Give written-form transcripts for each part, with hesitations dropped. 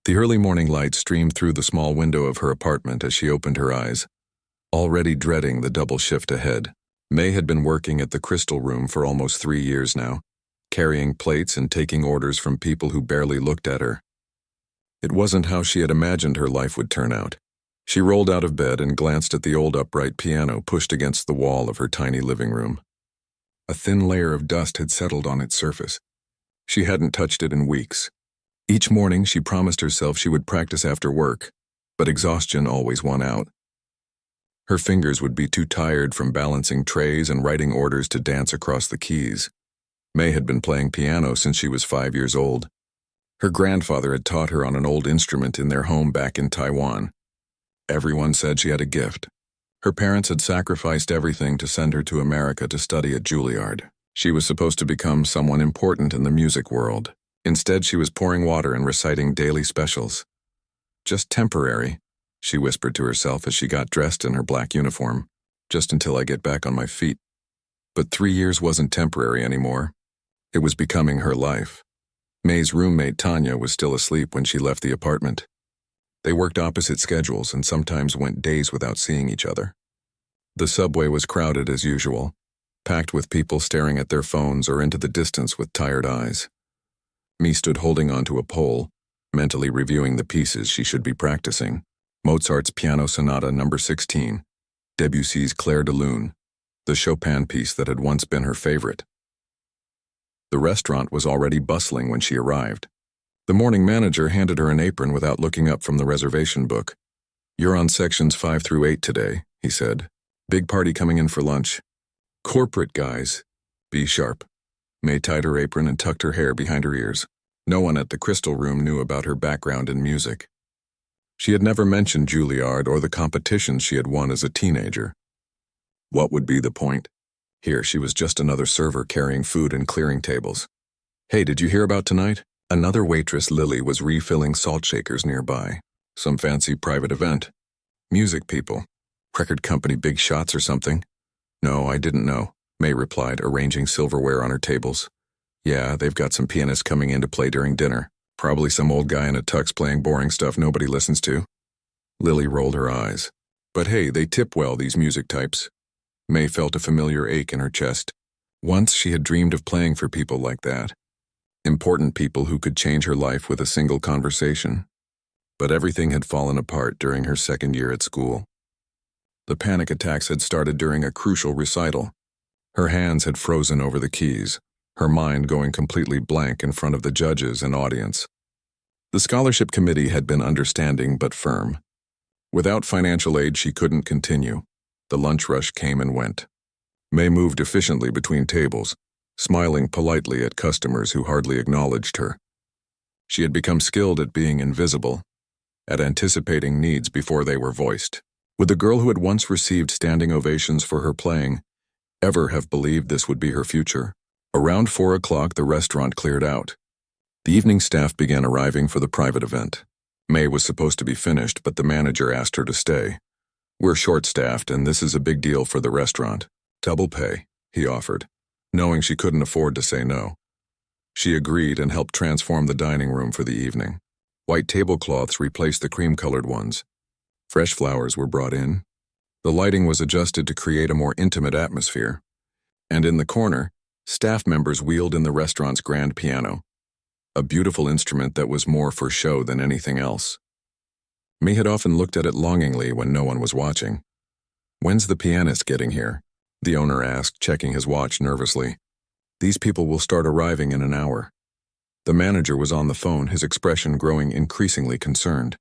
The early morning light streamed through the small window of her apartment as she opened her eyes, already dreading the double shift ahead. May had been working at the Crystal Room for almost 3 years now, carrying plates and taking orders from people who barely looked at her. It wasn't how she had imagined her life would turn out. She rolled out of bed and glanced at the old upright piano pushed against the wall of her tiny living room. A thin layer of dust had settled on its surface. She hadn't touched it in weeks. Each morning she promised herself she would practice after work, but exhaustion always won out. Her fingers would be too tired from balancing trays and writing orders to dance across the keys. May had been playing piano since she was 5 years old. Her grandfather had taught her on an old instrument in their home back in Taiwan. Everyone said she had a gift. Her parents had sacrificed everything to send her to America to study at Juilliard. She was supposed to become someone important in the music world. Instead, she was pouring water and reciting daily specials. Just temporary, she whispered to herself as she got dressed in her black uniform, just until I get back on my feet. But 3 years wasn't temporary anymore. It was becoming her life. May's roommate Tanya was still asleep when she left the apartment. They worked opposite schedules and sometimes went days without seeing each other. The subway was crowded as usual, packed with people staring at their phones or into the distance with tired eyes. May stood holding onto a pole, mentally reviewing the pieces she should be practicing. Mozart's Piano Sonata No. 16, Debussy's Clair de Lune, the Chopin piece that had once been her favorite. The restaurant was already bustling when she arrived. The morning manager handed her an apron without looking up from the reservation book. "You're on sections 5 through 8 today," he said. "Big party coming in for lunch. Corporate guys. Be sharp." May tied her apron and tucked her hair behind her ears. No one at the Crystal Room knew about her background in music. She had never mentioned Juilliard or the competitions she had won as a teenager. What would be the point? Here she was just another server carrying food and clearing tables. "Hey, did you hear about tonight?" Another waitress, Lily, was refilling salt shakers nearby. "Some fancy private event. Music people. Record company big shots or something?" "No, I didn't know," May replied, arranging silverware on her tables. "Yeah, they've got some pianists coming in to play during dinner. Probably some old guy in a tux playing boring stuff nobody listens to." Lily rolled her eyes. "But hey, they tip well, these music types." May felt a familiar ache in her chest. Once she had dreamed of playing for people like that. Important people who could change her life with a single conversation. But everything had fallen apart during her second year at school. The panic attacks had started during a crucial recital. Her hands had frozen over the keys, her mind going completely blank in front of the judges and audience. The scholarship committee had been understanding but firm. Without financial aid, she couldn't continue. The lunch rush came and went. May moved efficiently between tables, smiling politely at customers who hardly acknowledged her. She had become skilled at being invisible, at anticipating needs before they were voiced. Would the girl who had once received standing ovations for her playing ever have believed this would be her future? Around 4 o'clock, the restaurant cleared out. The evening staff began arriving for the private event. May was supposed to be finished, but the manager asked her to stay. "We're short-staffed, and this is a big deal for the restaurant. Double pay," he offered, knowing she couldn't afford to say no. She agreed and helped transform the dining room for the evening. White tablecloths replaced the cream-colored ones. Fresh flowers were brought in. The lighting was adjusted to create a more intimate atmosphere. And in the corner, staff members wheeled in the restaurant's grand piano, a beautiful instrument that was more for show than anything else. May had often looked at it longingly when no one was watching. "When's the pianist getting here?" the owner asked, checking his watch nervously. "These people will start arriving in an hour." The manager was on the phone, his expression growing increasingly concerned.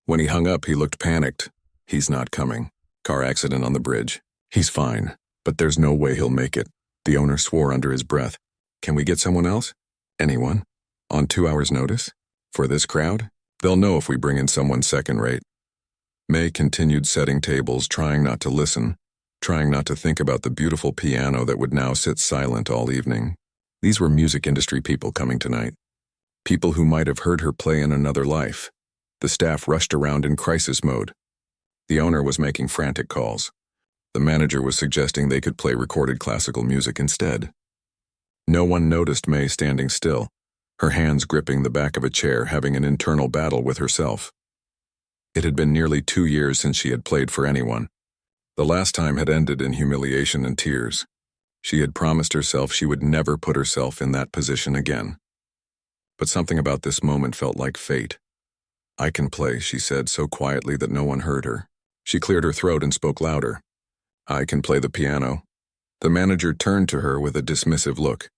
When he hung up, he looked panicked. "He's not coming. Car accident on the bridge. He's fine, but there's no way he'll make it." The owner swore under his breath. "Can we get someone else?" "Anyone? On 2 hours' notice? For this crowd? They'll know if we bring in someone second-rate." May continued setting tables, trying not to listen, trying not to think about the beautiful piano that would now sit silent all evening. These were music industry people coming tonight. People who might have heard her play in another life. The staff rushed around in crisis mode. The owner was making frantic calls. The manager was suggesting they could play recorded classical music instead. No one noticed May standing still, her hands gripping the back of a chair, having an internal battle with herself. It had been nearly 2 years since she had played for anyone. The last time had ended in humiliation and tears. She had promised herself she would never put herself in that position again. But something about this moment felt like fate. "I can play," she said so quietly that no one heard her. She cleared her throat and spoke louder. "I can play the piano." The manager turned to her with a dismissive look.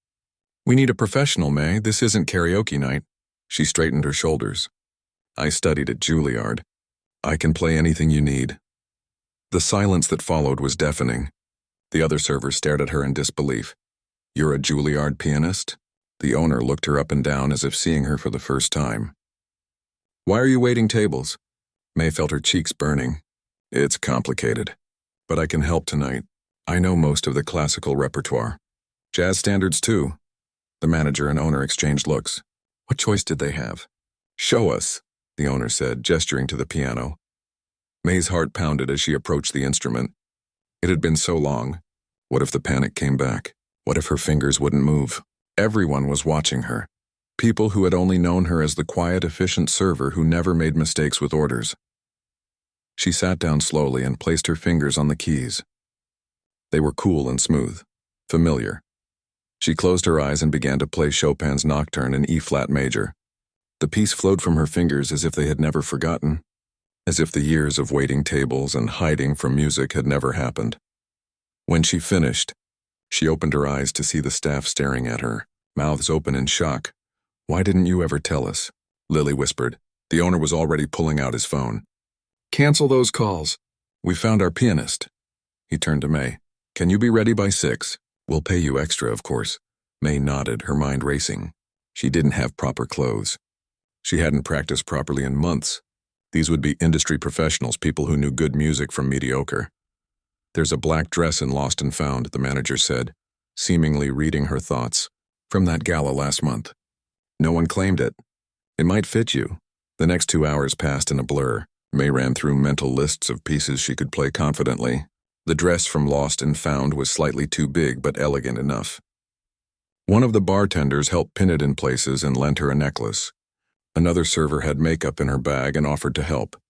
"We need a professional, May. This isn't karaoke night." She straightened her shoulders. "I studied at Juilliard. I can play anything you need." The silence that followed was deafening. The other servers stared at her in disbelief. "You're a Juilliard pianist?" The owner looked her up and down as if seeing her for the first time. "Why are you waiting tables?" May felt her cheeks burning. "It's complicated. But I can help tonight. I know most of the classical repertoire. Jazz standards too." The manager and owner exchanged looks. What choice did they have? "Show us," the owner said, gesturing to the piano. May's heart pounded as she approached the instrument. It had been so long. What if the panic came back? What if her fingers wouldn't move? Everyone was watching her. People who had only known her as the quiet, efficient server who never made mistakes with orders. She sat down slowly and placed her fingers on the keys. They were cool and smooth, familiar. She closed her eyes and began to play Chopin's Nocturne in E-flat major. The piece flowed from her fingers as if they had never forgotten, as if the years of waiting tables and hiding from music had never happened. When she finished, she opened her eyes to see the staff staring at her, mouths open in shock. "Why didn't you ever tell us?" Lily whispered. The owner was already pulling out his phone. "Cancel those calls. We found our pianist." He turned to May. "Can you be ready by 6? We'll pay you extra, of course." May nodded, her mind racing. She didn't have proper clothes. She hadn't practiced properly in months. These would be industry professionals, people who knew good music from mediocre. "There's a black dress in Lost and Found," the manager said, seemingly reading her thoughts, "from that gala last month. No one claimed it. It might fit you." The next 2 hours passed in a blur. May ran through mental lists of pieces she could play confidently. The dress from Lost and Found was slightly too big but elegant enough. One of the bartenders helped pin it in places and lent her a necklace. Another server had makeup in her bag and offered to help.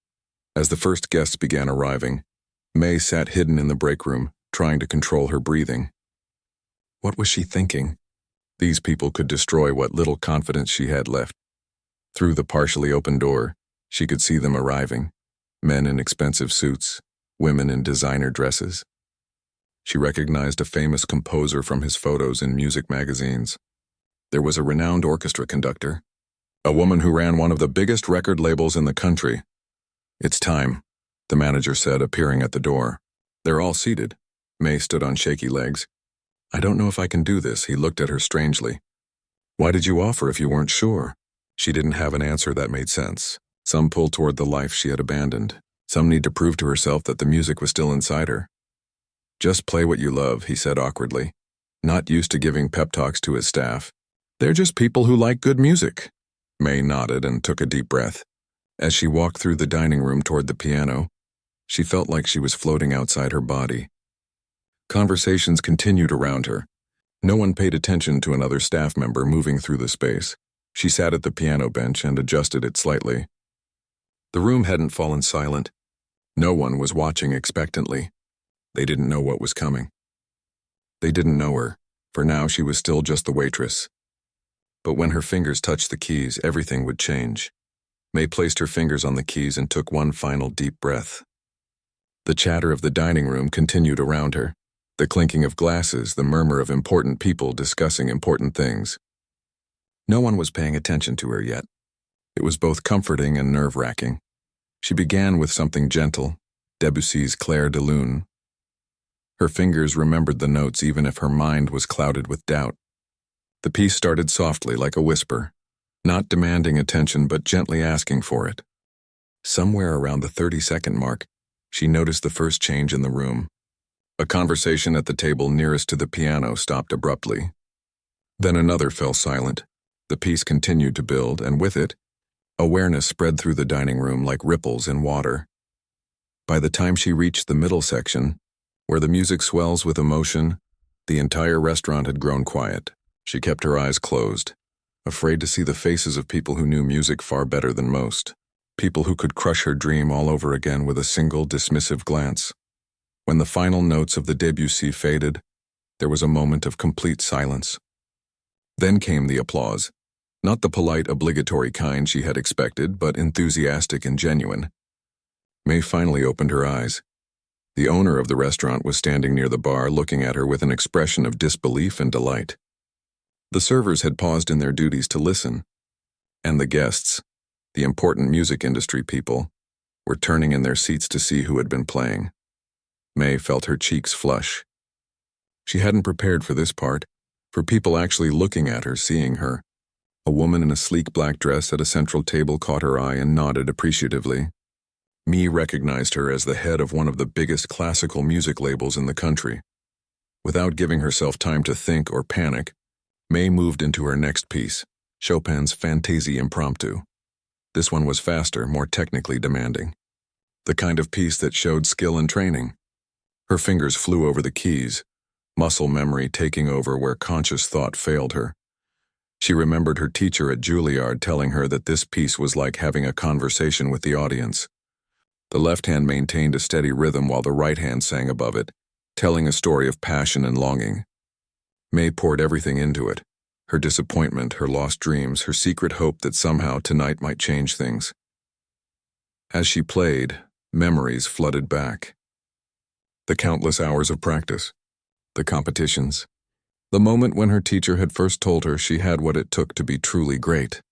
As the first guests began arriving, May sat hidden in the break room, trying to control her breathing. What was she thinking? These people could destroy what little confidence she had left. Through the partially open door, she could see them arriving, men in expensive suits, women in designer dresses. She recognized a famous composer from his photos in music magazines. There was a renowned orchestra conductor, a woman who ran one of the biggest record labels in the country. "It's time," the manager said, appearing at the door. "They're all seated." May stood on shaky legs. "I don't know if I can do this." He looked at her strangely. "Why did you offer if you weren't sure?" She didn't have an answer that made sense. Some pull toward the life she had abandoned. Some need to prove to herself that the music was still inside her. "Just play what you love," he said awkwardly, not used to giving pep talks to his staff. "They're just people who like good music." May nodded and took a deep breath. As she walked through the dining room toward the piano, she felt like she was floating outside her body. Conversations continued around her. No one paid attention to another staff member moving through the space. She sat at the piano bench and adjusted it slightly. The room hadn't fallen silent. No one was watching expectantly. They didn't know what was coming. They didn't know her. For now, she was still just the waitress. But when her fingers touched the keys, everything would change. May placed her fingers on the keys and took one final deep breath. The chatter of the dining room continued around her. The clinking of glasses, the murmur of important people discussing important things. No one was paying attention to her yet. It was both comforting and nerve-wracking. She began with something gentle, Debussy's Clair de Lune. Her fingers remembered the notes even if her mind was clouded with doubt. The piece started softly like a whisper, not demanding attention but gently asking for it. Somewhere around the 30-second mark, she noticed the first change in the room. A conversation at the table nearest to the piano stopped abruptly. Then another fell silent. The piece continued to build, and with it, awareness spread through the dining room like ripples in water. By the time she reached the middle section, where the music swells with emotion, the entire restaurant had grown quiet. She kept her eyes closed. afraid to see the faces of people who knew music far better than most, people who could crush her dream all over again with a single dismissive glance. When the final notes of the Debussy faded, there was a moment of complete silence. Then came the applause, not the polite, obligatory kind she had expected, but enthusiastic and genuine. May finally opened her eyes. The owner of the restaurant was standing near the bar, looking at her with an expression of disbelief and delight. The servers had paused in their duties to listen, and the guests, the important music industry people, were turning in their seats to see who had been playing. May felt her cheeks flush. She hadn't prepared for this part, for people actually looking at her, seeing her. A woman in a sleek black dress at a central table caught her eye and nodded appreciatively. May recognized her as the head of one of the biggest classical music labels in the country. Without giving herself time to think or panic, May moved into her next piece, Chopin's Fantaisie Impromptu. This one was faster, more technically demanding. The kind of piece that showed skill and training. Her fingers flew over the keys, muscle memory taking over where conscious thought failed her. She remembered her teacher at Juilliard telling her that this piece was like having a conversation with the audience. The left hand maintained a steady rhythm while the right hand sang above it, telling a story of passion and longing. May poured everything into it, her disappointment, her lost dreams, her secret hope that somehow tonight might change things. As she played, memories flooded back. The countless hours of practice, the competitions, the moment when her teacher had first told her she had what it took to be truly great.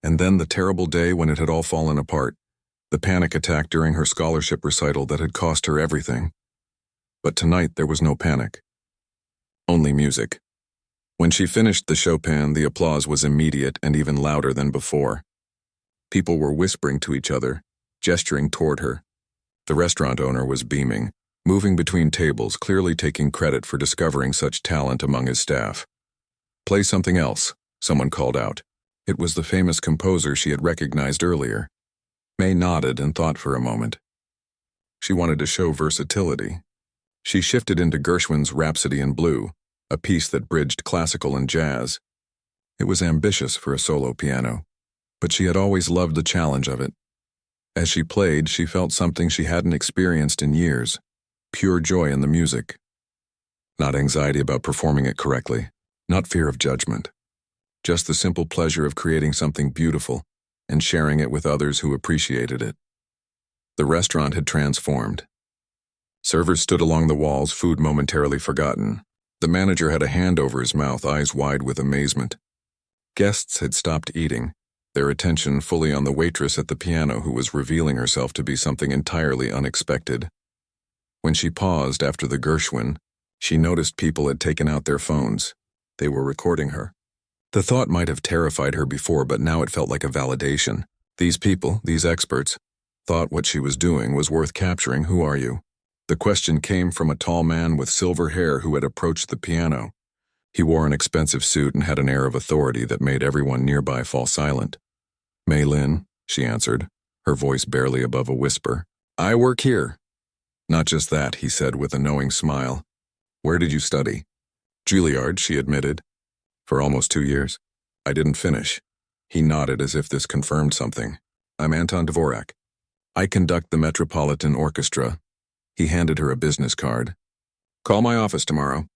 And then the terrible day when it had all fallen apart, the panic attack during her scholarship recital that had cost her everything. But tonight there was no panic. Only music. When she finished the Chopin, the applause was immediate and even louder than before. People were whispering to each other, gesturing toward her. The restaurant owner was beaming, moving between tables, clearly taking credit for discovering such talent among his staff. "Play something else," someone called out. It was the famous composer she had recognized earlier. May nodded and thought for a moment. She wanted to show versatility. She shifted into Gershwin's Rhapsody in Blue, a piece that bridged classical and jazz. It was ambitious for a solo piano, but she had always loved the challenge of it. As she played, she felt something she hadn't experienced in years, pure joy in the music. Not anxiety about performing it correctly, not fear of judgment. Just the simple pleasure of creating something beautiful and sharing it with others who appreciated it. The restaurant had transformed. Servers stood along the walls, food momentarily forgotten. The manager had a hand over his mouth, eyes wide with amazement. Guests had stopped eating, their attention fully on the waitress at the piano who was revealing herself to be something entirely unexpected. When she paused after the Gershwin, she noticed people had taken out their phones. They were recording her. The thought might have terrified her before, but now it felt like a validation. These people, these experts, thought what she was doing was worth capturing. "Who are you?" The question came from a tall man with silver hair who had approached the piano. He wore an expensive suit and had an air of authority that made everyone nearby fall silent. "Mei Lin," she answered, her voice barely above a whisper. "I work here." "Not just that," he said with a knowing smile. "Where did you study?" "Juilliard," she admitted. "For almost 2 years. I didn't finish." He nodded as if this confirmed something. "I'm Anton Dvorak. I conduct the Metropolitan Orchestra." He handed her a business card. "Call my office tomorrow.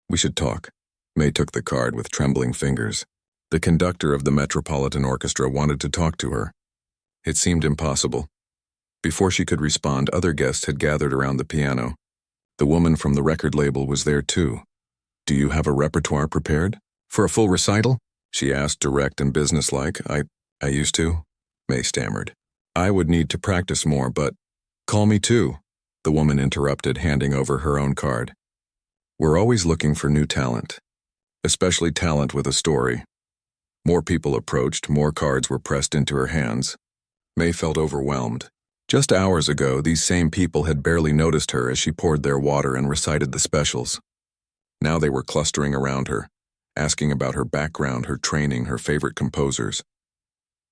We should talk." May took the card with trembling fingers. The conductor of the Metropolitan Orchestra wanted to talk to her. It seemed impossible. Before she could respond, other guests had gathered around the piano. The woman from the record label was there too. "Do you have a repertoire prepared? For a full recital?" she asked, direct and businesslike. I used to," May stammered. "I would need to practice more, but—" "Call me too," the woman interrupted, handing over her own card. "We're always looking for new talent, especially talent with a story." More people approached, more cards were pressed into her hands. May felt overwhelmed. Just hours ago, these same people had barely noticed her as she poured their water and recited the specials. Now they were clustering around her, asking about her background, her training, her favorite composers.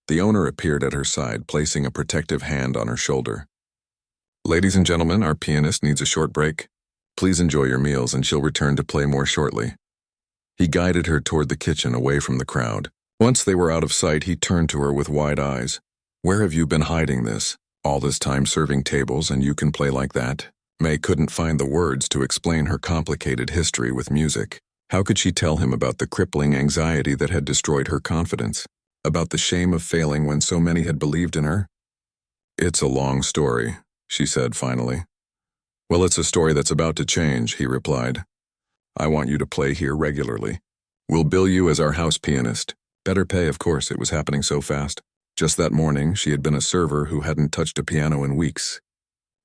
The owner appeared at her side, placing a protective hand on her shoulder. "Ladies and gentlemen, our pianist needs a short break. Please enjoy your meals and she'll return to play more shortly." He guided her toward the kitchen away from the crowd. Once they were out of sight, he turned to her with wide eyes. "Where have you been hiding this? All this time serving tables and you can play like that?" May couldn't find the words to explain her complicated history with music. How could she tell him about the crippling anxiety that had destroyed her confidence? About the shame of failing when so many had believed in her? "It's a long story," she said finally. "Well, it's a story that's about to change," he replied. "I want you to play here regularly. We'll bill you as our house pianist. Better pay, of course, it was happening so fast." Just that morning, she had been a server who hadn't touched a piano in weeks.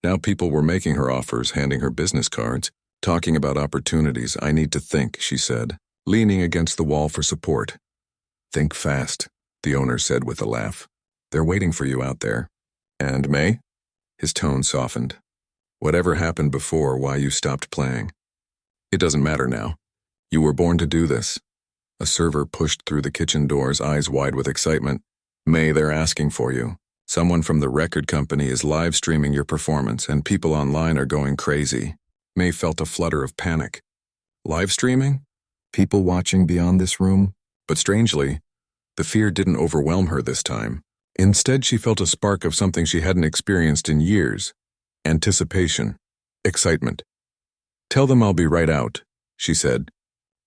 Now people were making her offers, handing her business cards, talking about opportunities. "I need to think," she said, leaning against the wall for support. "Think fast," the owner said with a laugh. "They're waiting for you out there." "And May?" His tone softened. "Whatever happened before, why you stopped playing. It doesn't matter now. You were born to do this." A server pushed through the kitchen doors, eyes wide with excitement. "May, they're asking for you. Someone from the record company is live streaming your performance and people online are going crazy." May felt a flutter of panic. Live streaming? People watching beyond this room? But strangely, the fear didn't overwhelm her this time. Instead, she felt a spark of something she hadn't experienced in years. Anticipation. Excitement. "Tell them I'll be right out," she said,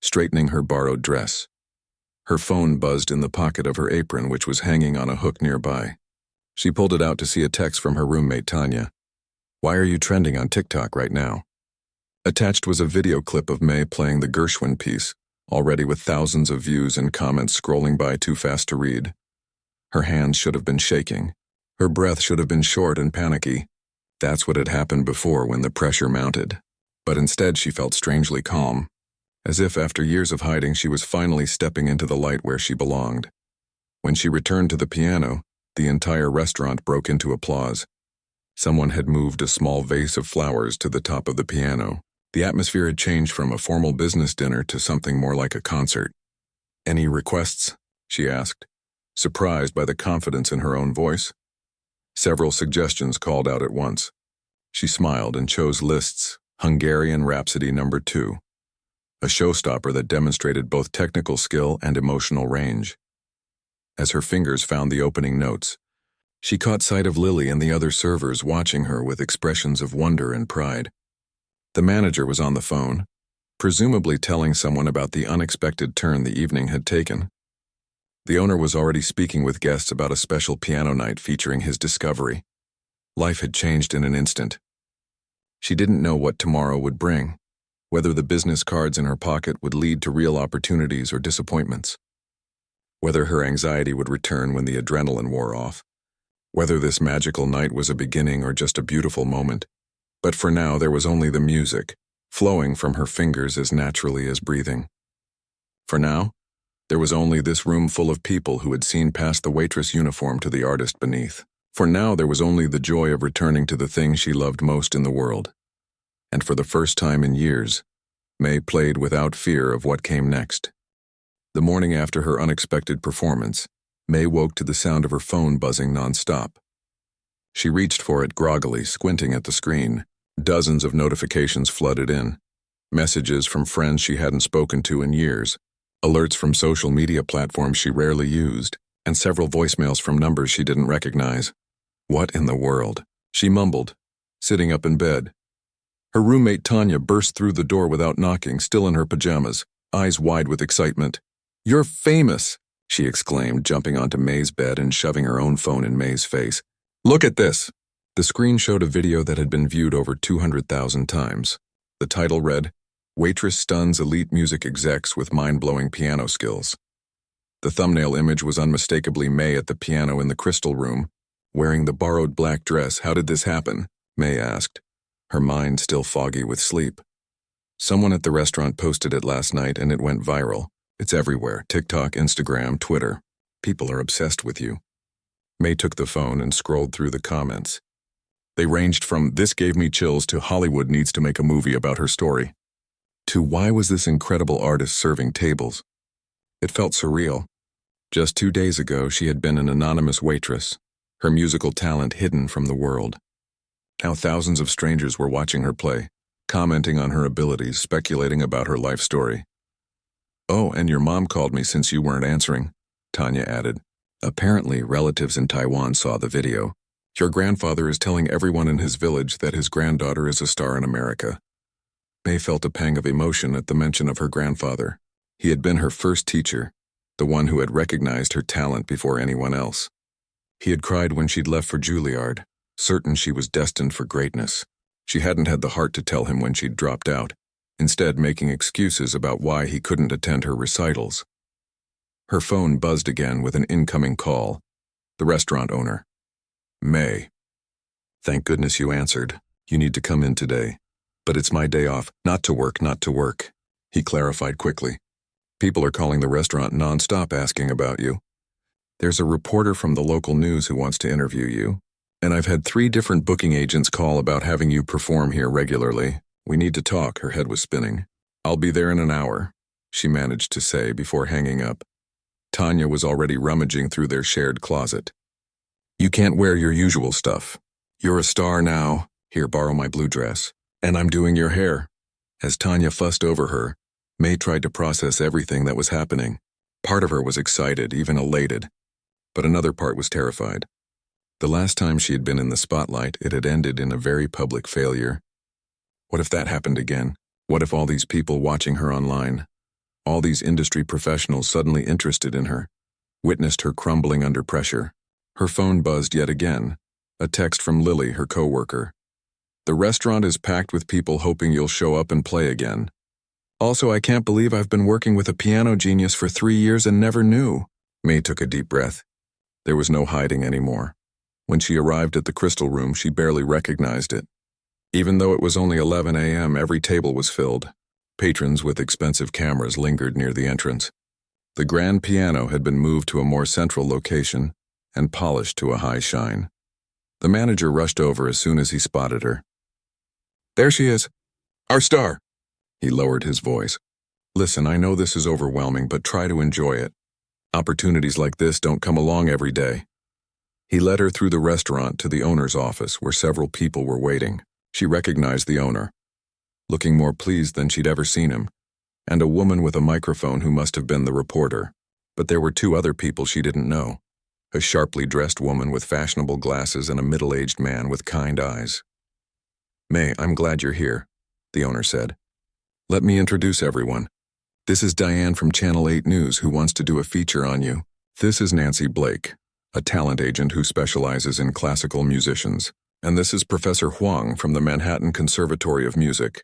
straightening her borrowed dress. Her phone buzzed in the pocket of her apron, which was hanging on a hook nearby. She pulled it out to see a text from her roommate, Tanya. "Why are you trending on TikTok right now?" Attached was a video clip of May playing the Gershwin piece, already with thousands of views and comments scrolling by too fast to read. Her hands should have been shaking. Her breath should have been short and panicky. That's what had happened before when the pressure mounted. But instead she felt strangely calm, as if after years of hiding she was finally stepping into the light where she belonged. When she returned to the piano, the entire restaurant broke into applause. Someone had moved a small vase of flowers to the top of the piano. The atmosphere had changed from a formal business dinner to something more like a concert. "Any requests?" she asked, surprised by the confidence in her own voice. Several suggestions called out at once. She smiled and chose Liszt's Hungarian Rhapsody No. 2, a showstopper that demonstrated both technical skill and emotional range. As her fingers found the opening notes, she caught sight of Lily and the other servers watching her with expressions of wonder and pride. The manager was on the phone, presumably telling someone about the unexpected turn the evening had taken. The owner was already speaking with guests about a special piano night featuring his discovery. Life had changed in an instant. She didn't know what tomorrow would bring, whether the business cards in her pocket would lead to real opportunities or disappointments, whether her anxiety would return when the adrenaline wore off, whether this magical night was a beginning or just a beautiful moment. But for now, there was only the music, flowing from her fingers as naturally as breathing. For now, there was only this room full of people who had seen past the waitress uniform to the artist beneath. For now, there was only the joy of returning to the thing she loved most in the world. And for the first time in years, May played without fear of what came next. The morning after her unexpected performance, May woke to the sound of her phone buzzing nonstop. She reached for it groggily, squinting at the screen. Dozens of notifications flooded in. Messages from friends she hadn't spoken to in years, alerts from social media platforms she rarely used, and several voicemails from numbers she didn't recognize. What in the world? She mumbled, sitting up in bed. Her roommate Tanya burst through the door without knocking, still in her pajamas, eyes wide with excitement. "You're famous!" she exclaimed, jumping onto May's bed and shoving her own phone in May's face. "Look at this!" The screen showed a video that had been viewed over 200,000 times. The title read, "Waitress stuns elite music execs with mind-blowing piano skills." The thumbnail image was unmistakably May at the piano in the Crystal Room, wearing the borrowed black dress. "How did this happen?" May asked, her mind still foggy with sleep. "Someone at the restaurant posted it last night and it went viral. It's everywhere, TikTok, Instagram, Twitter. People are obsessed with you." May took the phone and scrolled through the comments. They ranged from "This gave me chills" to "Hollywood needs to make a movie about her story," to "Why was this incredible artist serving tables?" It felt surreal. Just 2 days ago, she had been an anonymous waitress, her musical talent hidden from the world. Now thousands of strangers were watching her play, commenting on her abilities, speculating about her life story. "Oh, and your mom called me since you weren't answering." Tanya added. Apparently, relatives in Taiwan saw the video. Your grandfather is telling everyone in his village that his granddaughter is a star in America. May felt a pang of emotion at the mention of her grandfather. He had been her first teacher, the one who had recognized her talent before anyone else. He had cried when she'd left for Juilliard, certain she was destined for greatness. She hadn't had the heart to tell him when she'd dropped out, instead making excuses about why he couldn't attend her recitals. Her phone buzzed again with an incoming call. The restaurant owner. May. Thank goodness you answered. You need to come in today. But it's my day off. Not to work, not to work. He clarified quickly. People are calling the restaurant nonstop asking about you. There's a reporter from the local news who wants to interview you. And I've had 3 different booking agents call about having you perform here regularly. We need to talk. Her head was spinning. I'll be there in an hour, she managed to say before hanging up. Tanya was already rummaging through their shared closet. You can't wear your usual stuff. You're a star now. Here, borrow my blue dress. And I'm doing your hair. As Tanya fussed over her, May tried to process everything that was happening. Part of her was excited, even elated. But another part was terrified. The last time she had been in the spotlight, it had ended in a very public failure. What if that happened again? What if all these people watching her online, all these industry professionals suddenly interested in her, witnessed her crumbling under pressure? Her phone buzzed yet again, a text from Lily, her coworker. The restaurant is packed with people hoping you'll show up and play again. Also, I can't believe I've been working with a piano genius for 3 years and never knew. May took a deep breath. There was no hiding anymore. When she arrived at the Crystal Room, she barely recognized it. Even though it was only 11 a.m., every table was filled. Patrons with expensive cameras lingered near the entrance. The grand piano had been moved to a more central location and polished to a high shine. The manager rushed over as soon as he spotted her. There she is. Our star. He lowered his voice. Listen, I know this is overwhelming, but try to enjoy it. Opportunities like this don't come along every day. He led her through the restaurant to the owner's office where several people were waiting. She recognized the owner, looking more pleased than she'd ever seen him, and a woman with a microphone who must have been the reporter. But there were 2 other people she didn't know. A sharply dressed woman with fashionable glasses and a middle-aged man with kind eyes. May, I'm glad you're here, the owner said. Let me introduce everyone. This is Diane from Channel 8 News who wants to do a feature on you. This is Nancy Blake, a talent agent who specializes in classical musicians. And this is Professor Huang from the Manhattan Conservatory of Music.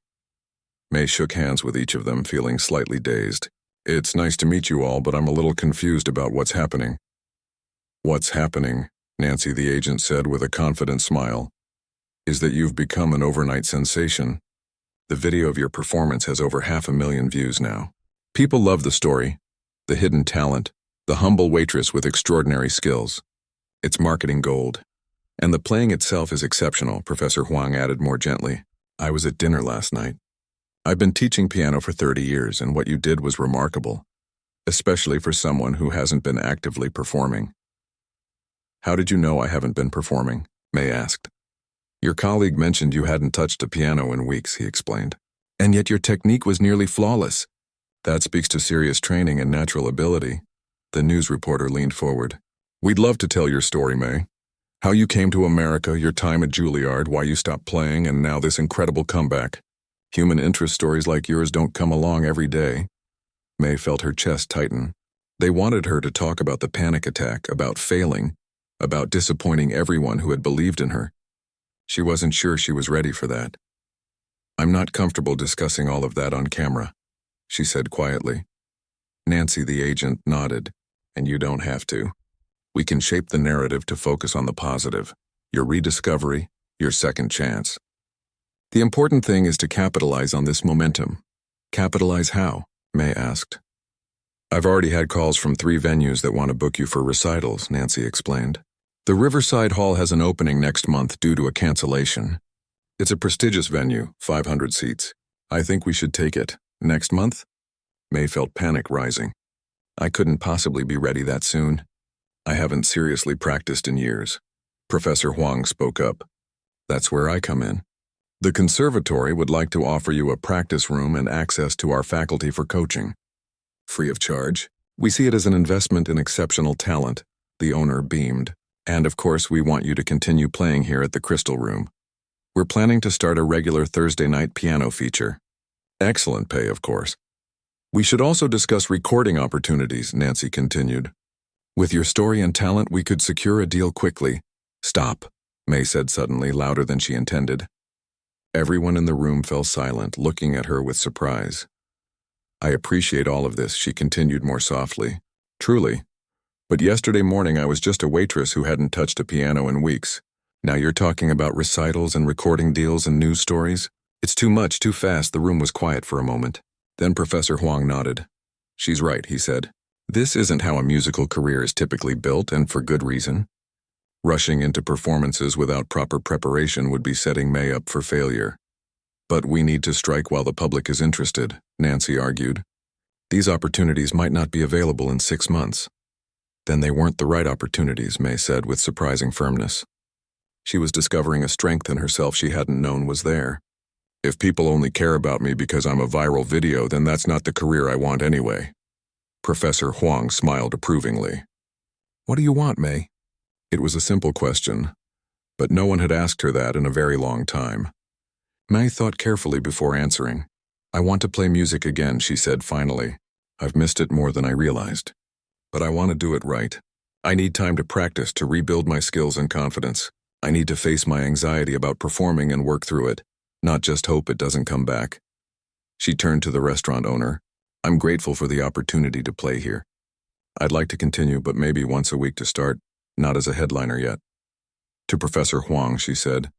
May shook hands with each of them, feeling slightly dazed. It's nice to meet you all, but I'm a little confused about what's happening. What's happening, Nancy the agent said with a confident smile, is that you've become an overnight sensation. The video of your performance has over 500,000 views now. People love the story, the hidden talent, the humble waitress with extraordinary skills. It's marketing gold. And the playing itself is exceptional, Professor Huang added more gently. I was at dinner last night. I've been teaching piano for 30 years, and what you did was remarkable, especially for someone who hasn't been actively performing. How did you know I haven't been performing? May asked. Your colleague mentioned you hadn't touched a piano in weeks, he explained. And yet your technique was nearly flawless. That speaks to serious training and natural ability. The news reporter leaned forward. We'd love to tell your story, May. How you came to America, your time at Juilliard, why you stopped playing, and now this incredible comeback. Human interest stories like yours don't come along every day. May felt her chest tighten. They wanted her to talk about the panic attack, about failing, about disappointing everyone who had believed in her. She wasn't sure she was ready for that. I'm not comfortable discussing all of that on camera, she said quietly. Nancy, the agent, nodded. And you don't have to. We can shape the narrative to focus on the positive, your rediscovery, your second chance. The important thing is to capitalize on this momentum. Capitalize how? May asked. I've already had calls from 3 venues that want to book you for recitals, Nancy explained. The Riverside Hall has an opening next month due to a cancellation. It's a prestigious venue, 500 seats. I think we should take it. Next month? May felt panic rising. I couldn't possibly be ready that soon. I haven't seriously practiced in years. Professor Huang spoke up. That's where I come in. The conservatory would like to offer you a practice room and access to our faculty for coaching. Free of charge? We see it as an investment in exceptional talent, the owner beamed. And of course, we want you to continue playing here at the Crystal Room. We're planning to start a regular Thursday night piano feature. Excellent pay, of course. We should also discuss recording opportunities, Nancy continued. With your story and talent, we could secure a deal quickly. Stop, May said suddenly, louder than she intended. Everyone in the room fell silent, looking at her with surprise. I appreciate all of this, she continued more softly. Truly. But yesterday morning I was just a waitress who hadn't touched a piano in weeks. Now you're talking about recitals and recording deals and news stories? It's too much, too fast. The room was quiet for a moment. Then Professor Huang nodded. She's right, he said. This isn't how a musical career is typically built, and for good reason. Rushing into performances without proper preparation would be setting May up for failure. But we need to strike while the public is interested, Nancy argued. These opportunities might not be available in 6 months. Then they weren't the right opportunities, May said with surprising firmness. She was discovering a strength in herself she hadn't known was there. If people only care about me because I'm a viral video, then that's not the career I want anyway. Professor Huang smiled approvingly. What do you want, May? It was a simple question, but no one had asked her that in a very long time. May thought carefully before answering. I want to play music again, she said finally. I've missed it more than I realized. But I want to do it right. I need time to practice to rebuild my skills and confidence. I need to face my anxiety about performing and work through it, not just hope it doesn't come back. She turned to the restaurant owner. I'm grateful for the opportunity to play here. I'd like to continue, but maybe once a week to start, not as a headliner yet. To Professor Huang, she said,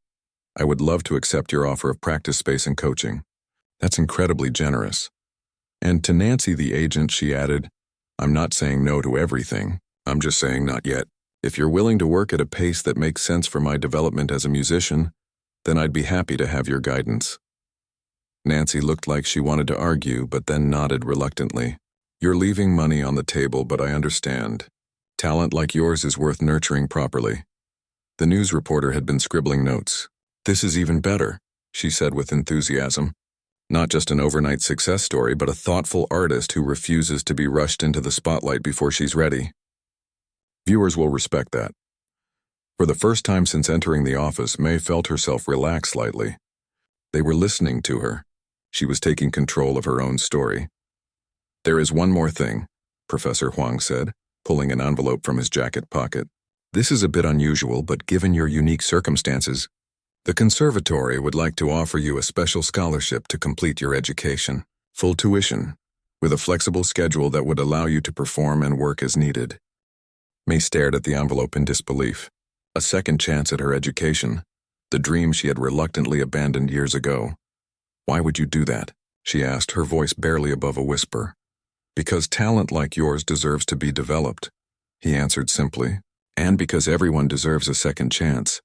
I would love to accept your offer of practice space and coaching. That's incredibly generous. And to Nancy, the agent, she added, I'm not saying no to everything. I'm just saying not yet. If you're willing to work at a pace that makes sense for my development as a musician, then I'd be happy to have your guidance. Nancy looked like she wanted to argue, but then nodded reluctantly. You're leaving money on the table, but I understand. Talent like yours is worth nurturing properly. The news reporter had been scribbling notes. This is even better, she said with enthusiasm. Not just an overnight success story, but a thoughtful artist who refuses to be rushed into the spotlight before she's ready. Viewers will respect that. For the first time since entering the office, May felt herself relax slightly. They were listening to her. She was taking control of her own story. There is one more thing, Professor Huang said, pulling an envelope from his jacket pocket. This is a bit unusual, but given your unique circumstances, the conservatory would like to offer you a special scholarship to complete your education, full tuition, with a flexible schedule that would allow you to perform and work as needed. May stared at the envelope in disbelief. A second chance at her education, the dream she had reluctantly abandoned years ago. Why would you do that? She asked, her voice barely above a whisper. Because talent like yours deserves to be developed, he answered simply, and because everyone deserves a second chance.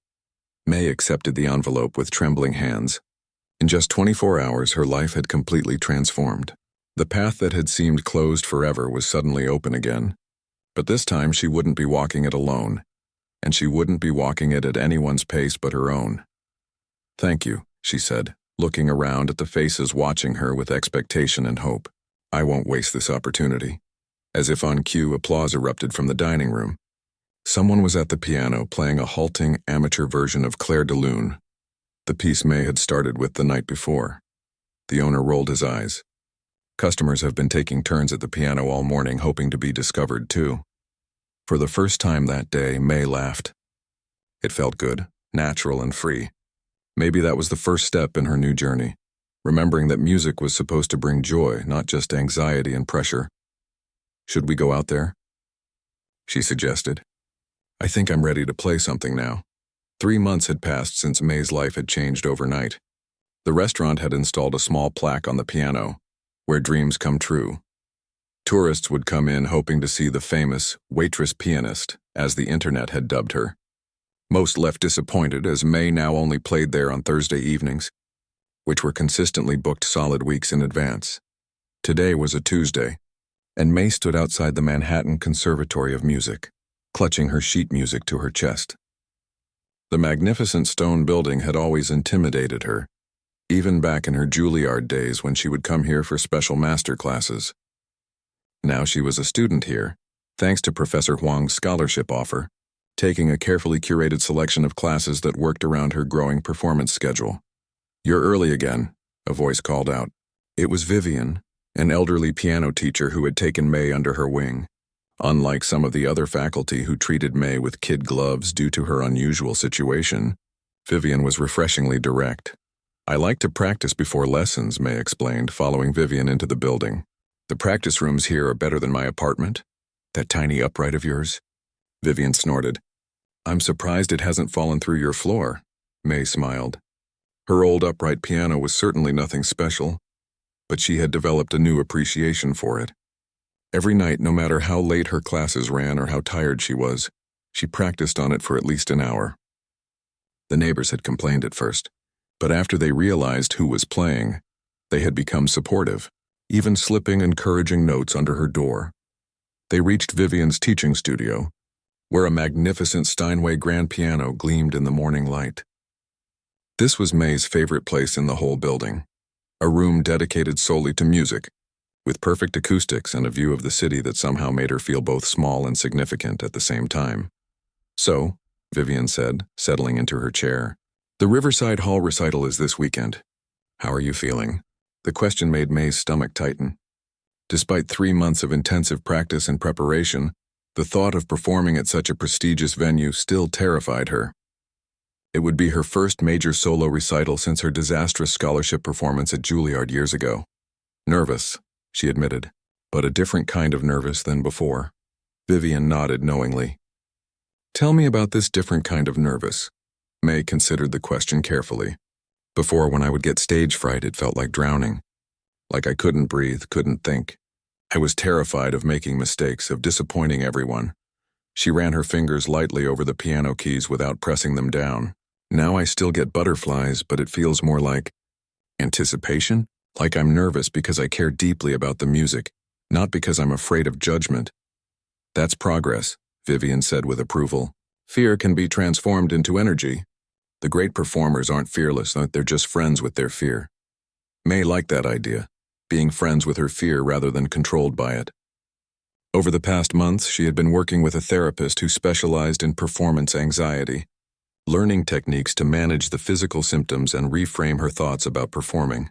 May accepted the envelope with trembling hands. In just 24 hours, her life had completely transformed. The path that had seemed closed forever was suddenly open again. But this time she wouldn't be walking it alone, and she wouldn't be walking it at anyone's pace but her own. Thank you, she said, looking around at the faces watching her with expectation and hope. I won't waste this opportunity. As if on cue, applause erupted from the dining room. Someone was at the piano playing a halting amateur version of Clair de Lune, the piece May had started with the night before. The owner rolled his eyes. Customers have been taking turns at the piano all morning, hoping to be discovered too. For the first time that day, May laughed. It felt good, natural and free. Maybe that was the first step in her new journey, remembering that music was supposed to bring joy, not just anxiety and pressure. Should we go out there? She suggested. I think I'm ready to play something now. 3 months had passed since May's life had changed overnight. The restaurant had installed a small plaque on the piano, where dreams come true. Tourists would come in hoping to see the famous Waitress pianist, as the internet had dubbed her. Most left disappointed, as May now only played there on Thursday evenings, which were consistently booked solid weeks in advance. Today was a Tuesday, and May stood outside the Manhattan Conservatory of Music, clutching her sheet music to her chest. The magnificent stone building had always intimidated her, even back in her Juilliard days when she would come here for special master classes. Now she was a student here, thanks to Professor Huang's scholarship offer, taking a carefully curated selection of classes that worked around her growing performance schedule. "You're early again," a voice called out. It was Vivian, an elderly piano teacher who had taken May under her wing. Unlike some of the other faculty who treated May with kid gloves due to her unusual situation, Vivian was refreshingly direct. "I like to practice before lessons," May explained, following Vivian into the building. "The practice rooms here are better than my apartment. That tiny upright of yours?" Vivian snorted. "I'm surprised it hasn't fallen through your floor," May smiled. Her old upright piano was certainly nothing special, but she had developed a new appreciation for it. Every night, no matter how late her classes ran or how tired she was, she practiced on it for at least an hour. The neighbors had complained at first, but after they realized who was playing, they had become supportive, even slipping encouraging notes under her door. They reached Vivian's teaching studio, where a magnificent Steinway grand piano gleamed in the morning light. This was May's favorite place in the whole building, a room dedicated solely to music, with perfect acoustics and a view of the city that somehow made her feel both small and significant at the same time. "So," Vivian said, settling into her chair, "the Riverside Hall recital is this weekend. How are you feeling?" The question made May's stomach tighten. Despite 3 months of intensive practice and preparation, the thought of performing at such a prestigious venue still terrified her. It would be her first major solo recital since her disastrous scholarship performance at Juilliard years ago. "Nervous," she admitted, "but a different kind of nervous than before." Vivian nodded knowingly. "Tell me about this different kind of nervous." May considered the question carefully. "Before, when I would get stage fright, it felt like drowning. Like I couldn't breathe, couldn't think. I was terrified of making mistakes, of disappointing everyone." She ran her fingers lightly over the piano keys without pressing them down. "Now I still get butterflies, but it feels more like anticipation, like I'm nervous because I care deeply about the music, not because I'm afraid of judgment." "That's progress," Vivian said with approval. "Fear can be transformed into energy. The great performers aren't fearless, they're just friends with their fear." May liked that idea, being friends with her fear rather than controlled by it. Over the past months, she had been working with a therapist who specialized in performance anxiety, learning techniques to manage the physical symptoms and reframe her thoughts about performing.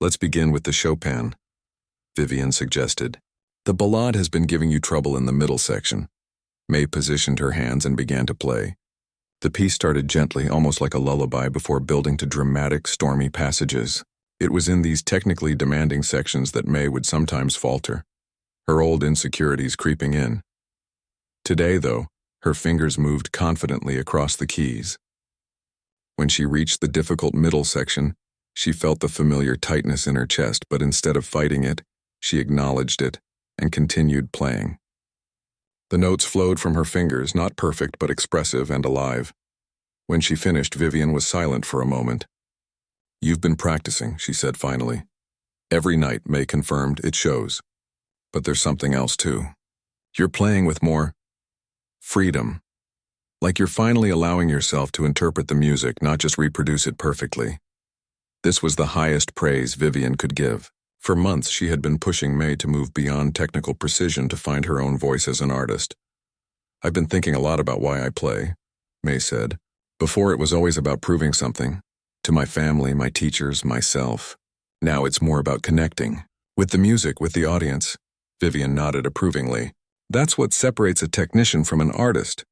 "Let's begin with the Chopin," Vivian suggested. "The ballade has been giving you trouble in the middle section." May positioned her hands and began to play. The piece started gently, almost like a lullaby, before building to dramatic, stormy passages. It was in these technically demanding sections that May would sometimes falter, her old insecurities creeping in. Today, though, her fingers moved confidently across the keys. When she reached the difficult middle section, she felt the familiar tightness in her chest, but instead of fighting it, she acknowledged it and continued playing. The notes flowed from her fingers, not perfect but expressive and alive. When she finished, Vivian was silent for a moment. "You've been practicing," she said finally. "Every night," May confirmed. "It shows. But there's something else too. You're playing with more freedom. Like you're finally allowing yourself to interpret the music, not just reproduce it perfectly." This was the highest praise Vivian could give. For months, she had been pushing May to move beyond technical precision to find her own voice as an artist. "I've been thinking a lot about why I play," May said. "Before, it was always about proving something. To my family, my teachers, myself. Now it's more about connecting. With the music, with the audience." Vivian nodded approvingly. "That's what separates a technician from an artist.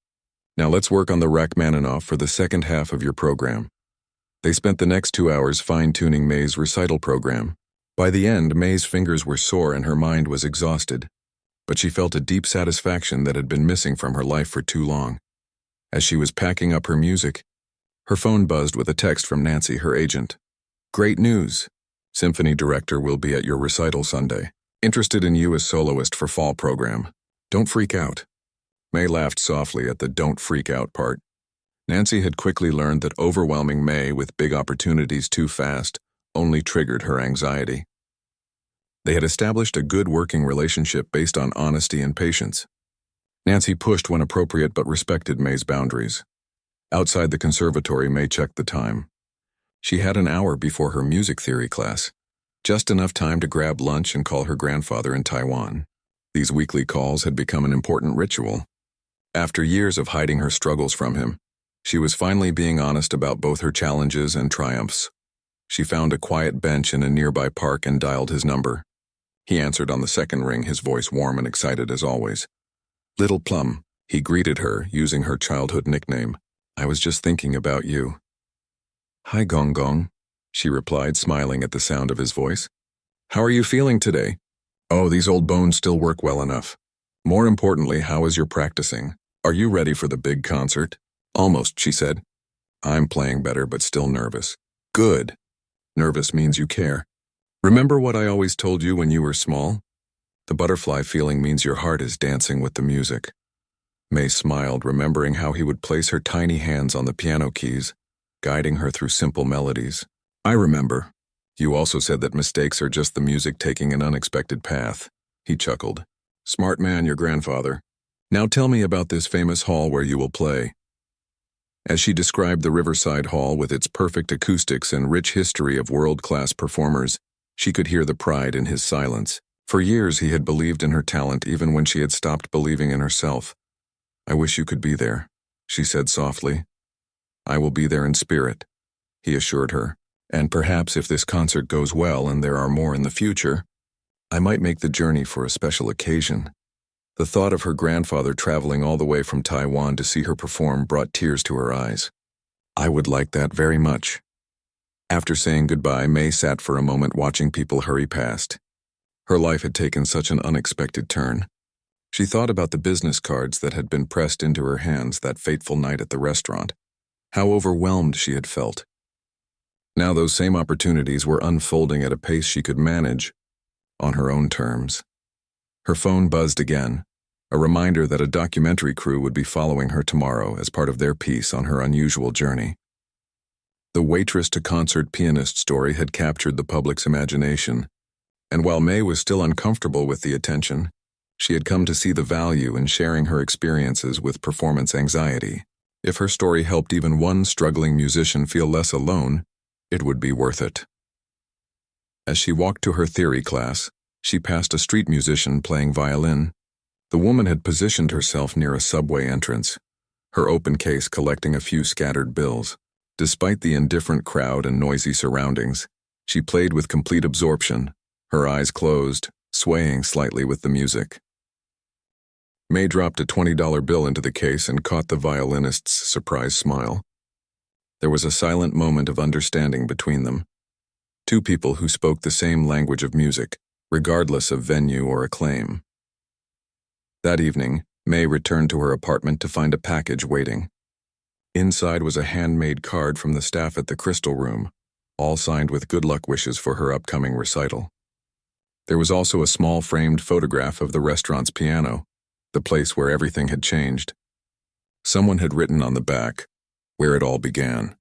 Now let's work on the Rachmaninoff for the second half of your program." They spent the next 2 hours fine-tuning May's recital program. By the end, May's fingers were sore and her mind was exhausted, but she felt a deep satisfaction that had been missing from her life for too long. As she was packing up her music, her phone buzzed with a text from Nancy, her agent. "Great news! Symphony director will be at your recital Sunday. Interested in you as soloist for fall program. Don't freak out." May laughed softly at the "don't freak out" part. Nancy had quickly learned that overwhelming May with big opportunities too fast only triggered her anxiety. They had established a good working relationship based on honesty and patience. Nancy pushed when appropriate but respected May's boundaries. Outside the conservatory, May checked the time. She had an hour before her music theory class, just enough time to grab lunch and call her grandfather in Taiwan. These weekly calls had become an important ritual. After years of hiding her struggles from him, she was finally being honest about both her challenges and triumphs. She found a quiet bench in a nearby park and dialed his number. He answered on the second ring, his voice warm and excited as always. "Little Plum," he greeted her, using her childhood nickname. "I was just thinking about you." "Hi, Gong Gong," she replied, smiling at the sound of his voice. "How are you feeling today?" "Oh, these old bones still work well enough. More importantly, how is your practicing? Are you ready for the big concert?" "Almost," she said. "I'm playing better, but still nervous." "Good. Nervous means you care. Remember what I always told you when you were small? The butterfly feeling means your heart is dancing with the music." May smiled, remembering how he would place her tiny hands on the piano keys, guiding her through simple melodies. "I remember. You also said that mistakes are just the music taking an unexpected path." He chuckled. "Smart man, your grandfather. Now tell me about this famous hall where you will play." As she described the Riverside Hall with its perfect acoustics and rich history of world-class performers, she could hear the pride in his silence. For years he had believed in her talent even when she had stopped believing in herself. "I wish you could be there," she said softly. "I will be there in spirit," he assured her. "And perhaps if this concert goes well and there are more in the future, I might make the journey for a special occasion." The thought of her grandfather traveling all the way from Taiwan to see her perform brought tears to her eyes. "I would like that very much." After saying goodbye, May sat for a moment watching people hurry past. Her life had taken such an unexpected turn. She thought about the business cards that had been pressed into her hands that fateful night at the restaurant. How overwhelmed she had felt. Now those same opportunities were unfolding at a pace she could manage, on her own terms. Her phone buzzed again, a reminder that a documentary crew would be following her tomorrow as part of their piece on her unusual journey. The Waitress to Concert Pianist story had captured the public's imagination, and while May was still uncomfortable with the attention, she had come to see the value in sharing her experiences with performance anxiety. If her story helped even one struggling musician feel less alone, it would be worth it. As she walked to her theory class, she passed a street musician playing violin. The woman had positioned herself near a subway entrance, her open case collecting a few scattered bills. Despite the indifferent crowd and noisy surroundings, she played with complete absorption, her eyes closed, swaying slightly with the music. May dropped a $20 bill into the case and caught the violinist's surprised smile. There was a silent moment of understanding between them. Two people who spoke the same language of music, regardless of venue or acclaim. That evening, May returned to her apartment to find a package waiting. Inside was a handmade card from the staff at the Crystal Room, all signed with good luck wishes for her upcoming recital. There was also a small framed photograph of the restaurant's piano, the place where everything had changed. Someone had written on the back, "Where it all began.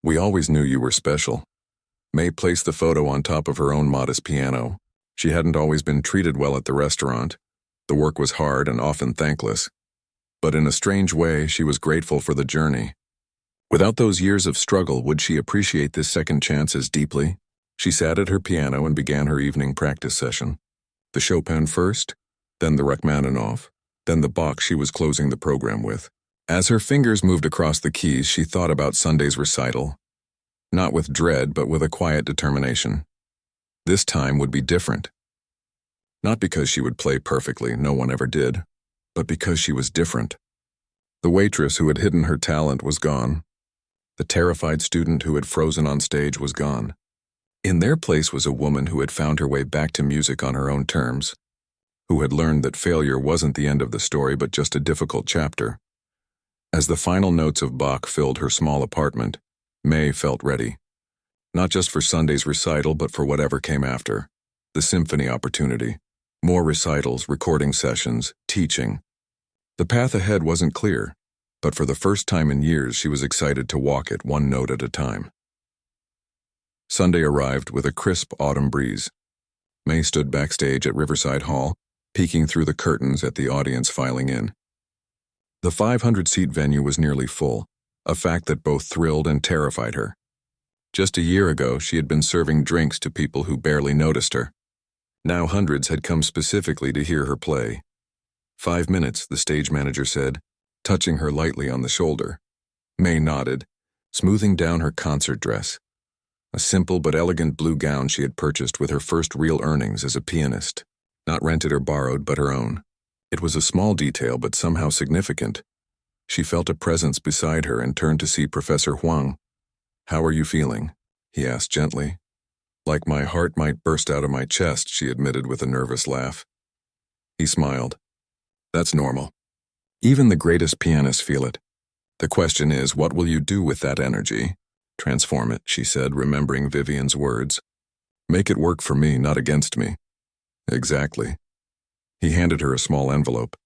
We always knew you were special." May placed the photo on top of her own modest piano. She hadn't always been treated well at the restaurant. The work was hard and often thankless. But in a strange way, she was grateful for the journey. Without those years of struggle, would she appreciate this second chance as deeply? She sat at her piano and began her evening practice session. The Chopin first, then the Rachmaninoff, then the Bach she was closing the program with. As her fingers moved across the keys, she thought about Sunday's recital. Not with dread, but with a quiet determination. This time would be different. Not because she would play perfectly, no one ever did, but because she was different. The waitress who had hidden her talent was gone. The terrified student who had frozen on stage was gone. In their place was a woman who had found her way back to music on her own terms, who had learned that failure wasn't the end of the story but just a difficult chapter. As the final notes of Bach filled her small apartment, May felt ready. Not just for Sunday's recital, but for whatever came after. The symphony opportunity. More recitals, recording sessions, teaching. The path ahead wasn't clear, but for the first time in years she was excited to walk it one note at a time. Sunday arrived with a crisp autumn breeze. May stood backstage at Riverside Hall, peeking through the curtains at the audience filing in. The 500-seat venue was nearly full, a fact that both thrilled and terrified her. Just a year ago, she had been serving drinks to people who barely noticed her. Now hundreds had come specifically to hear her play. 5 minutes, the stage manager said, touching her lightly on the shoulder. May nodded, smoothing down her concert dress. A simple but elegant blue gown she had purchased with her first real earnings as a pianist. Not rented or borrowed, but her own. It was a small detail, but somehow significant. She felt a presence beside her and turned to see Professor Huang. "How are you feeling?" he asked gently. "Like my heart might burst out of my chest," she admitted with a nervous laugh. He smiled. "That's normal. Even the greatest pianists feel it. The question is, what will you do with that energy?" "Transform it," she said, remembering Vivian's words. "Make it work for me, not against me." "Exactly." He handed her a small envelope.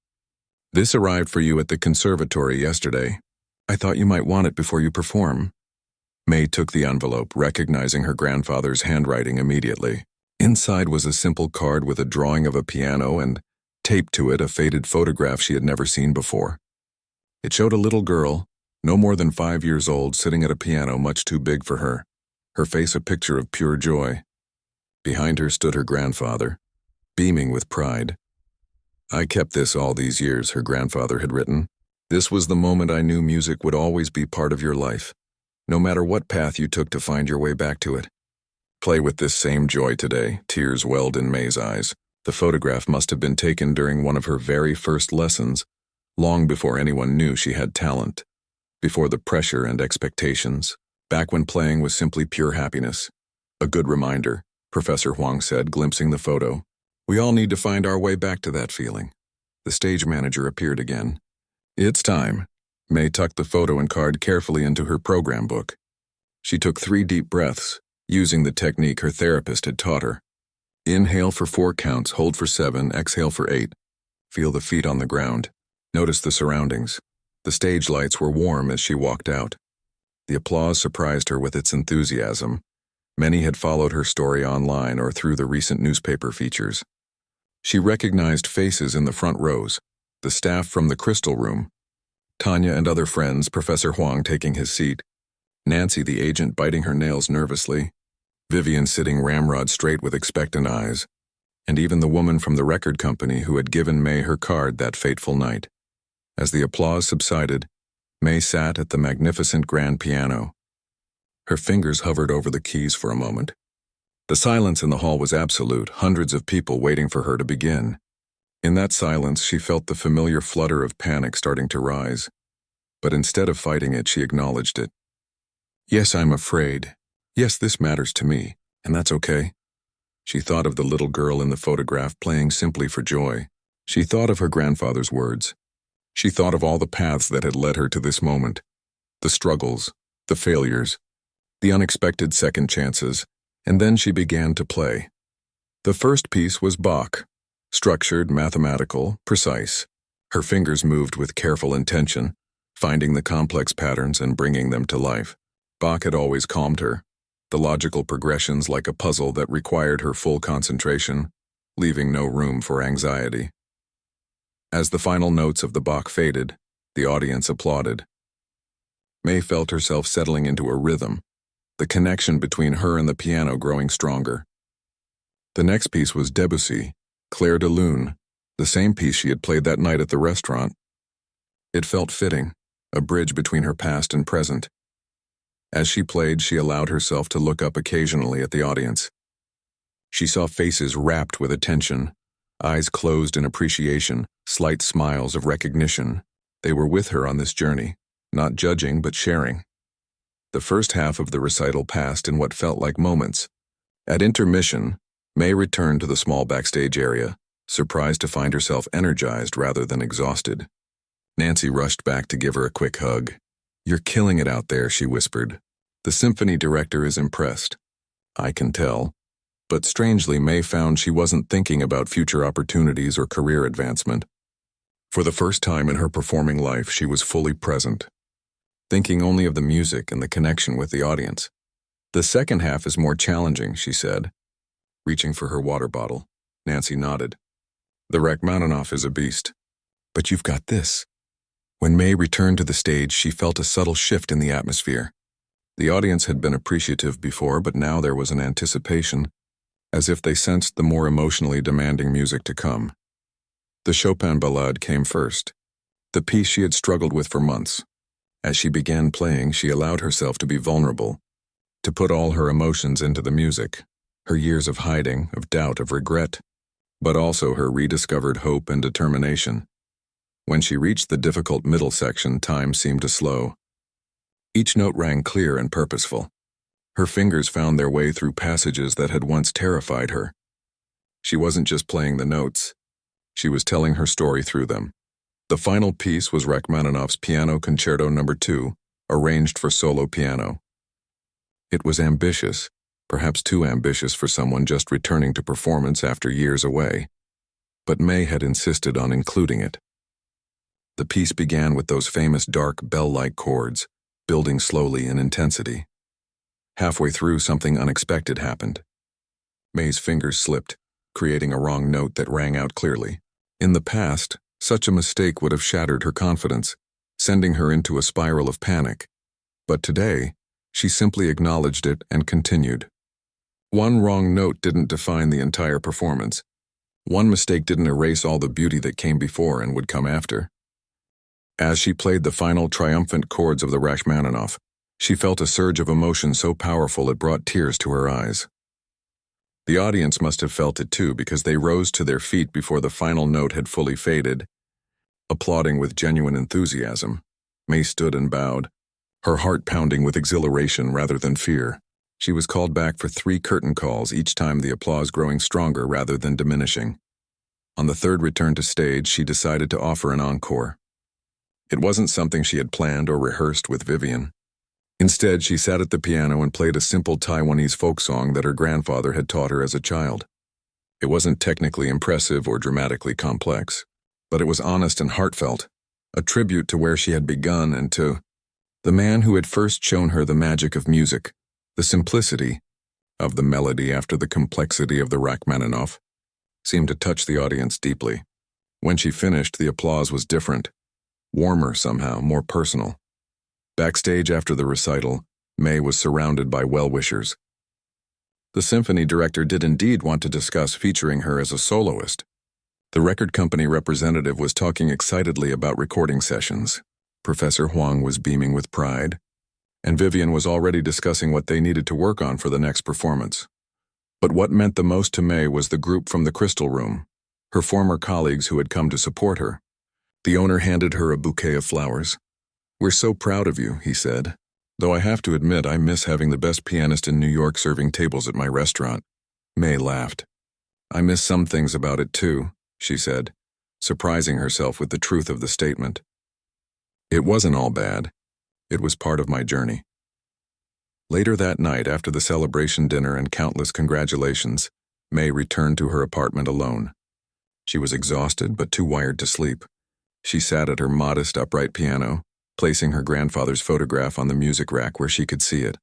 "This arrived for you at the conservatory yesterday. I thought you might want it before you perform." May took the envelope, recognizing her grandfather's handwriting immediately. Inside was a simple card with a drawing of a piano and, taped to it, a faded photograph she had never seen before. It showed a little girl, no more than 5 years old, sitting at a piano much too big for her face a picture of pure joy. Behind her stood her grandfather, beaming with pride. "I kept this all these years," her grandfather had written. "This was the moment I knew music would always be part of your life, no matter what path you took to find your way back to it. Play with this same joy today." Tears welled in May's eyes. The photograph must have been taken during one of her very first lessons, long before anyone knew she had talent, before the pressure and expectations, back when playing was simply pure happiness. "A good reminder," Professor Huang said, glimpsing the photo. "We all need to find our way back to that feeling." The stage manager appeared again. "It's time." May tucked the photo and card carefully into her program book. She took 3 deep breaths, using the technique her therapist had taught her. Inhale for 4 counts, hold for 7, exhale for 8. Feel the feet on the ground. Notice the surroundings. The stage lights were warm as she walked out. The applause surprised her with its enthusiasm. Many had followed her story online or through the recent newspaper features. She recognized faces in the front rows, the staff from the Crystal Room, Tanya and other friends, Professor Huang taking his seat, Nancy the agent biting her nails nervously, Vivian sitting ramrod straight with expectant eyes, and even the woman from the record company who had given May her card that fateful night. As the applause subsided, May sat at the magnificent grand piano. Her fingers hovered over the keys for a moment. The silence in the hall was absolute, hundreds of people waiting for her to begin. In that silence, she felt the familiar flutter of panic starting to rise. But instead of fighting it, she acknowledged it. "Yes, I'm afraid. Yes, this matters to me, and that's okay." She thought of the little girl in the photograph playing simply for joy. She thought of her grandfather's words. She thought of all the paths that had led her to this moment. The struggles, the failures, the unexpected second chances, and then she began to play. The first piece was Bach, structured, mathematical, precise. Her fingers moved with careful intention, finding the complex patterns and bringing them to life. Bach had always calmed her, the logical progressions like a puzzle that required her full concentration, leaving no room for anxiety. As the final notes of the Bach faded, the audience applauded. May felt herself settling into a rhythm, the connection between her and the piano growing stronger. The next piece was Debussy, Clair de Lune, the same piece she had played that night at the restaurant. It felt fitting, a bridge between her past and present. As she played, she allowed herself to look up occasionally at the audience. She saw faces rapt with attention, eyes closed in appreciation, slight smiles of recognition. They were with her on this journey, not judging but sharing. The first half of the recital passed in what felt like moments. At intermission, May returned to the small backstage area, surprised to find herself energized rather than exhausted. Nancy rushed back to give her a quick hug. "You're killing it out there," she whispered. "The symphony director is impressed." "I can tell." But strangely, May found she wasn't thinking about future opportunities or career advancement. For the first time in her performing life, she was fully present, thinking only of the music and the connection with the audience. "The second half is more challenging," she said, reaching for her water bottle. Nancy nodded. "The Rachmaninoff is a beast. But you've got this." When May returned to the stage, she felt a subtle shift in the atmosphere. The audience had been appreciative before, but now there was an anticipation, as if they sensed the more emotionally demanding music to come. The Chopin Ballade came first, the piece she had struggled with for months. As she began playing, she allowed herself to be vulnerable, to put all her emotions into the music, her years of hiding, of doubt, of regret, but also her rediscovered hope and determination. When she reached the difficult middle section, time seemed to slow. Each note rang clear and purposeful. Her fingers found their way through passages that had once terrified her. She wasn't just playing the notes. She was telling her story through them. The final piece was Rachmaninoff's Piano Concerto No. 2, arranged for solo piano. It was ambitious, perhaps too ambitious for someone just returning to performance after years away. But May had insisted on including it. The piece began with those famous dark bell-like chords, building slowly in intensity. Halfway through, something unexpected happened. May's fingers slipped, creating a wrong note that rang out clearly. In the past, such a mistake would have shattered her confidence, sending her into a spiral of panic. But today, she simply acknowledged it and continued. One wrong note didn't define the entire performance. One mistake didn't erase all the beauty that came before and would come after. As she played the final triumphant chords of the Rachmaninoff, she felt a surge of emotion so powerful it brought tears to her eyes. The audience must have felt it too, because they rose to their feet before the final note had fully faded. Applauding with genuine enthusiasm, May stood and bowed, her heart pounding with exhilaration rather than fear. She was called back for 3 curtain calls, each time the applause growing stronger rather than diminishing. On the third return to stage, she decided to offer an encore. It wasn't something she had planned or rehearsed with Vivian. Instead, she sat at the piano and played a simple Taiwanese folk song that her grandfather had taught her as a child. It wasn't technically impressive or dramatically complex, but it was honest and heartfelt, a tribute to where she had begun and to the man who had first shown her the magic of music, the simplicity of the melody after the complexity of the Rachmaninoff, seemed to touch the audience deeply. When she finished, the applause was different, warmer somehow, more personal. Backstage after the recital, May was surrounded by well-wishers. The symphony director did indeed want to discuss featuring her as a soloist. The record company representative was talking excitedly about recording sessions. Professor Huang was beaming with pride, and Vivian was already discussing what they needed to work on for the next performance. But what meant the most to May was the group from the Crystal Room, her former colleagues who had come to support her. The owner handed her a bouquet of flowers. "We're so proud of you," he said. "Though I have to admit I miss having the best pianist in New York serving tables at my restaurant." May laughed. "I miss some things about it too," she said, surprising herself with the truth of the statement. "It wasn't all bad. It was part of my journey." Later that night, after the celebration dinner and countless congratulations, May returned to her apartment alone. She was exhausted but too wired to sleep. She sat at her modest upright piano, placing her grandfather's photograph on the music rack where she could see it.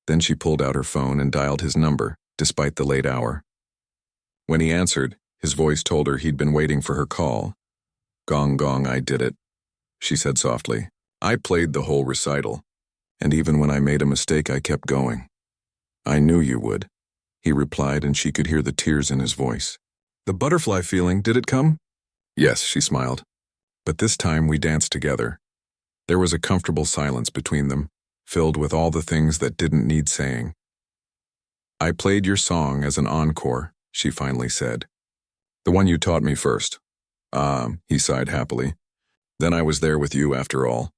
Then she pulled out her phone and dialed his number, despite the late hour. When he answered, his voice told her he'd been waiting for her call. "Gong gong, I did it," she said softly. "I played the whole recital, and even when I made a mistake, I kept going." "I knew you would," he replied, and she could hear the tears in his voice. "The butterfly feeling, did it come?" "Yes," she smiled. "But this time we danced together." There was a comfortable silence between them, filled with all the things that didn't need saying. "I played your song as an encore," she finally said. "The one you taught me first." "Ah," he sighed happily. "Then I was there with you after all."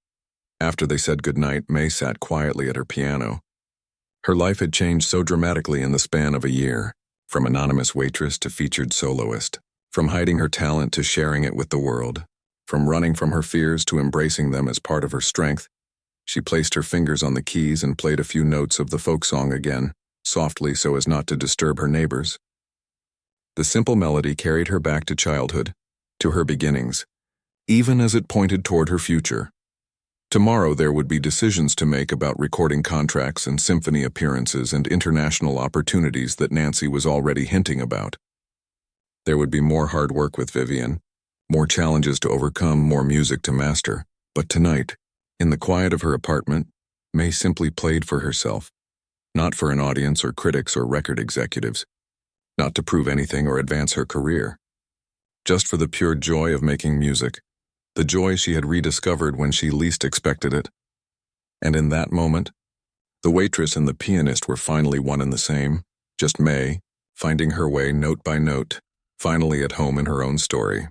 After they said goodnight, May sat quietly at her piano. Her life had changed so dramatically in the span of a year, from anonymous waitress to featured soloist, from hiding her talent to sharing it with the world. From running from her fears to embracing them as part of her strength. She placed her fingers on the keys and played a few notes of the folk song again, softly so as not to disturb her neighbors. The simple melody carried her back to childhood, to her beginnings, even as it pointed toward her future. Tomorrow there would be decisions to make about recording contracts and symphony appearances and international opportunities that Nancy was already hinting about. There would be more hard work with Vivian, more challenges to overcome, more music to master. But tonight, in the quiet of her apartment, May simply played for herself, not for an audience or critics or record executives. not to prove anything or advance her career. Just for the pure joy of making music, the joy she had rediscovered when she least expected it. And in that moment, the waitress and the pianist were finally one and the same, just May, finding her way note by note, finally at home in her own story.